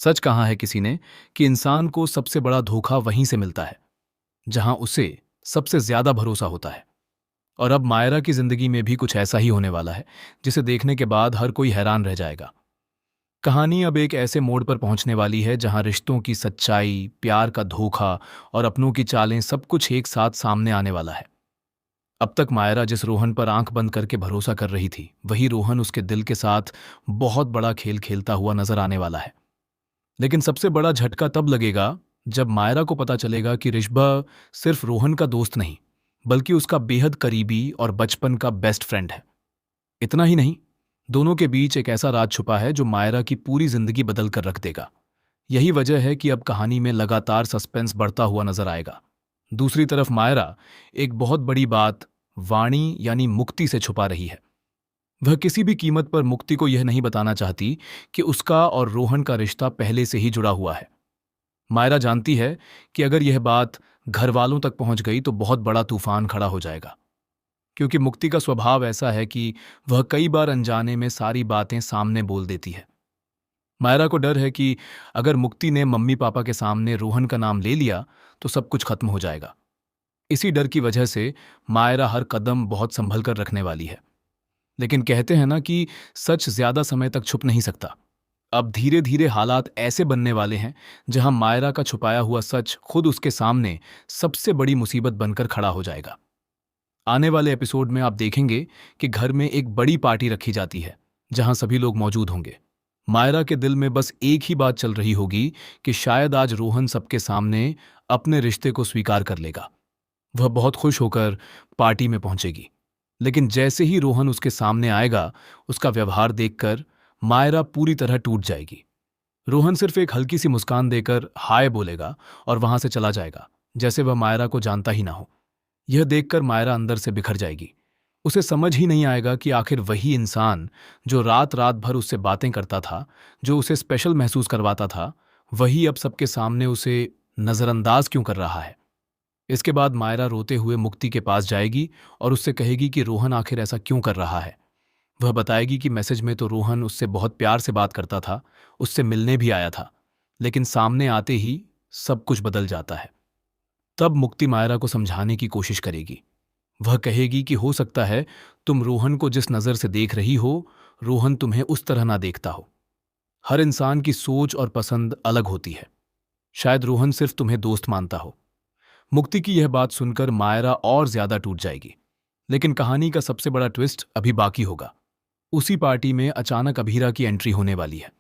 सच कहा है किसी ने कि इंसान को सबसे बड़ा धोखा वहीं से मिलता है जहां उसे सबसे ज्यादा भरोसा होता है। और अब मायरा की जिंदगी में भी कुछ ऐसा ही होने वाला है जिसे देखने के बाद हर कोई हैरान रह जाएगा। कहानी अब एक ऐसे मोड़ पर पहुंचने वाली है जहां रिश्तों की सच्चाई, प्यार का धोखा और अपनों की चालें सब कुछ एक साथ सामने आने वाला है। अब तक मायरा जिस रोहन पर आंख बंद करके भरोसा कर रही थी, वही रोहन उसके दिल के साथ बहुत बड़ा खेल खेलता हुआ नजर आने वाला है। लेकिन सबसे बड़ा झटका तब लगेगा जब मायरा को पता चलेगा कि रिश्बा सिर्फ रोहन का दोस्त नहीं, बल्कि उसका बेहद करीबी और बचपन का बेस्ट फ्रेंड है। इतना ही नहीं, दोनों के बीच एक ऐसा राज छुपा है जो मायरा की पूरी जिंदगी बदल कर रख देगा। यही वजह है कि अब कहानी में लगातार सस्पेंस बढ़ता हुआ नजर आएगा। दूसरी तरफ मायरा एक बहुत बड़ी बात, वाणी यानी मुक्ति से छुपा रही है। वह किसी भी कीमत पर मुक्ति को यह नहीं बताना चाहती कि उसका और रोहन का रिश्ता पहले से ही जुड़ा हुआ है। मायरा जानती है कि अगर यह बात घर वालों तक पहुंच गई तो बहुत बड़ा तूफान खड़ा हो जाएगा, क्योंकि मुक्ति का स्वभाव ऐसा है कि वह कई बार अनजाने में सारी बातें सामने बोल देती है। मायरा को डर है कि अगर मुक्ति ने मम्मी पापा के सामने रोहन का नाम ले लिया तो सब कुछ खत्म हो जाएगा। इसी डर की वजह से मायरा हर कदम बहुत संभल कर रखने वाली है। लेकिन कहते हैं ना कि सच ज्यादा समय तक छुप नहीं सकता। अब धीरे धीरे हालात ऐसे बनने वाले हैं जहां मायरा का छुपाया हुआ सच खुद उसके सामने सबसे बड़ी मुसीबत बनकर खड़ा हो जाएगा। आने वाले एपिसोड में आप देखेंगे कि घर में एक बड़ी पार्टी रखी जाती है जहां सभी लोग मौजूद होंगे। मायरा के दिल में बस एक ही बात चल रही होगी कि शायद आज रोहन सबके सामने अपने रिश्ते को स्वीकार कर लेगा। वह बहुत खुश होकर पार्टी में पहुंचेगी, लेकिन जैसे ही रोहन उसके सामने आएगा, उसका व्यवहार देखकर मायरा पूरी तरह टूट जाएगी। रोहन सिर्फ एक हल्की सी मुस्कान देकर हाय बोलेगा और वहां से चला जाएगा, जैसे वह मायरा को जानता ही ना हो। यह देखकर मायरा अंदर से बिखर जाएगी। उसे समझ ही नहीं आएगा कि आखिर वही इंसान जो रात रात भर उससे बातें करता था, जो उसे स्पेशल महसूस करवाता था, वही अब सबके सामने उसे नजरअंदाज क्यों कर रहा है। इसके बाद मायरा रोते हुए मुक्ति के पास जाएगी और उससे कहेगी कि रोहन आखिर ऐसा क्यों कर रहा है। वह बताएगी कि मैसेज में तो रोहन उससे बहुत प्यार से बात करता था, उससे मिलने भी आया था, लेकिन सामने आते ही सब कुछ बदल जाता है। तब मुक्ति मायरा को समझाने की कोशिश करेगी। वह कहेगी कि हो सकता है तुम रोहन को जिस नज़र से देख रही हो, रोहन तुम्हें उस तरह ना देखता हो। हर इंसान की सोच और पसंद अलग होती है। शायद रोहन सिर्फ तुम्हें दोस्त मानता हो। मुक्ति की यह बात सुनकर मायरा और ज्यादा टूट जाएगी। लेकिन कहानी का सबसे बड़ा ट्विस्ट अभी बाकी होगा। उसी पार्टी में अचानक अभीरा की एंट्री होने वाली है।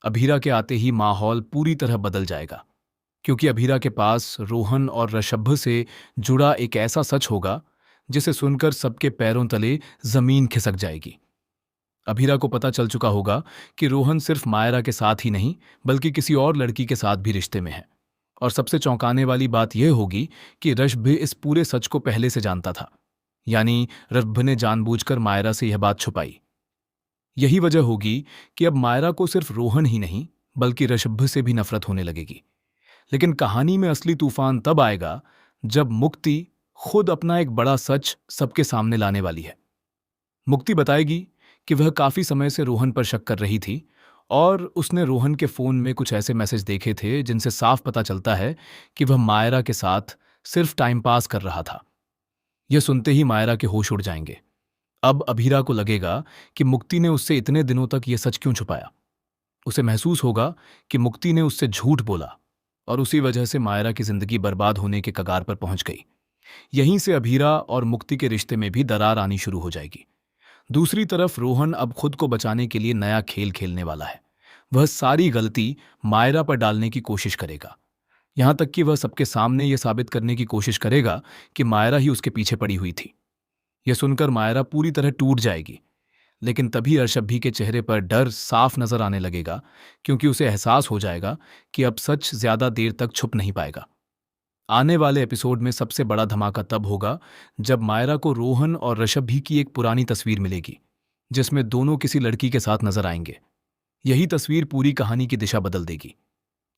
अभीरा के आते ही माहौल पूरी तरह बदल जाएगा, क्योंकि अभीरा के पास रोहन और ऋषभ से जुड़ा एक ऐसा सच होगा जिसे सुनकर सबके पैरों तले जमीन खिसक जाएगी। अभीरा को पता चल चुका होगा कि रोहन सिर्फ मायरा के साथ ही नहीं, बल्कि किसी और लड़की के साथ भी रिश्ते में है। और सबसे चौंकाने वाली बात यह होगी कि ऋषभ भी इस पूरे सच को पहले से जानता था। यानी ऋषभ ने जानबूझकर मायरा से यह बात छुपाई। यही वजह होगी कि अब मायरा को सिर्फ रोहन ही नहीं, बल्कि ऋषभ से भी नफरत होने लगेगी। लेकिन कहानी में असली तूफान तब आएगा जब मुक्ति खुद अपना एक बड़ा सच सबके सामने लाने वाली है। मुक्ति बताएगी कि वह काफी समय से रोहन पर शक कर रही थी और उसने रोहन के फोन में कुछ ऐसे मैसेज देखे थे जिनसे साफ पता चलता है कि वह मायरा के साथ सिर्फ टाइम पास कर रहा था। यह सुनते ही मायरा के होश उड़ जाएंगे। अब अभीरा को लगेगा कि मुक्ति ने उससे इतने दिनों तक यह सच क्यों छुपाया। उसे महसूस होगा कि मुक्ति ने उससे झूठ बोला और उसी वजह से मायरा की जिंदगी बर्बाद होने के कगार पर पहुंच गई। यहीं से अभीरा और मुक्ति के रिश्ते में भी दरार आनी शुरू हो जाएगी। दूसरी तरफ रोहन अब खुद को बचाने के लिए नया खेल खेलने वाला है। वह सारी गलती मायरा पर डालने की कोशिश करेगा। यहां तक कि वह सबके सामने यह साबित करने की कोशिश करेगा कि मायरा ही उसके पीछे पड़ी हुई थी। यह सुनकर मायरा पूरी तरह टूट जाएगी। लेकिन तभी अर्शभी के चेहरे पर डर साफ नजर आने लगेगा, क्योंकि उसे एहसास हो जाएगा कि अब सच ज्यादा देर तक छुप नहीं पाएगा। आने वाले एपिसोड में सबसे बड़ा धमाका तब होगा जब मायरा को रोहन और ऋषभ की एक पुरानी तस्वीर मिलेगी, जिसमें दोनों किसी लड़की के साथ नजर आएंगे। यही तस्वीर पूरी कहानी की दिशा बदल देगी।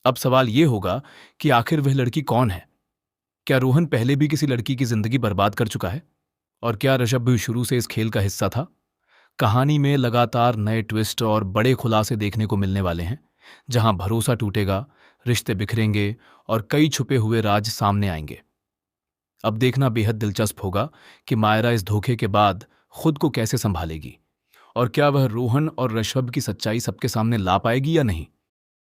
अब सवाल यह होगा कि आखिर वह लड़की कौन है। क्या रोहन पहले भी किसी लड़की की जिंदगी बर्बाद कर चुका है? और क्या ऋषभ भी शुरू से इस खेल का हिस्सा था? कहानी में लगातार नए ट्विस्ट और बड़े खुलासे देखने को मिलने वाले हैं, जहां भरोसा टूटेगा, रिश्ते बिखरेंगे और कई छुपे हुए राज सामने आएंगे। अब देखना बेहद दिलचस्प होगा कि मायरा इस धोखे के बाद खुद को कैसे संभालेगी और क्या वह रोहन और ऋषभ की सच्चाई सबके सामने ला पाएगी या नहीं।